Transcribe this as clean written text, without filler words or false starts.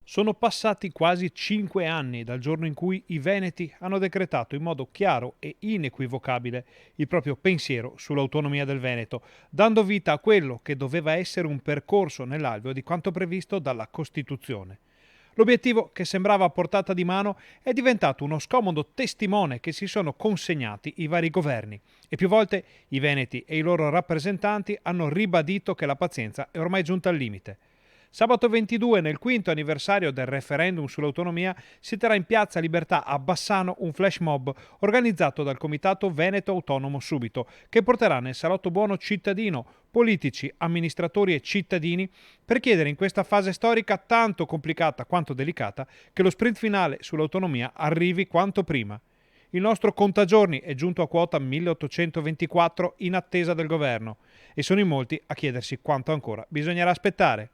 Sono passati quasi 5 anni dal giorno in cui i Veneti hanno decretato in modo chiaro e inequivocabile il proprio pensiero sull'autonomia del Veneto, dando vita a quello che doveva essere un percorso nell'alveo di quanto previsto dalla Costituzione. L'obiettivo, che sembrava a portata di mano, è diventato uno scomodo testimone che si sono consegnati i vari governi e più volte i Veneti e i loro rappresentanti hanno ribadito che la pazienza è ormai giunta al limite. Sabato 22, nel quinto anniversario del referendum sull'autonomia, si terrà in piazza Libertà a Bassano un flash mob organizzato dal Comitato Veneto Autonomo Subito, che porterà nel salotto buono cittadino, politici, amministratori e cittadini per chiedere in questa fase storica tanto complicata quanto delicata che lo sprint finale sull'autonomia arrivi quanto prima. Il nostro contagiorni è giunto a quota 1824 in attesa del governo e sono in molti a chiedersi quanto ancora bisognerà aspettare.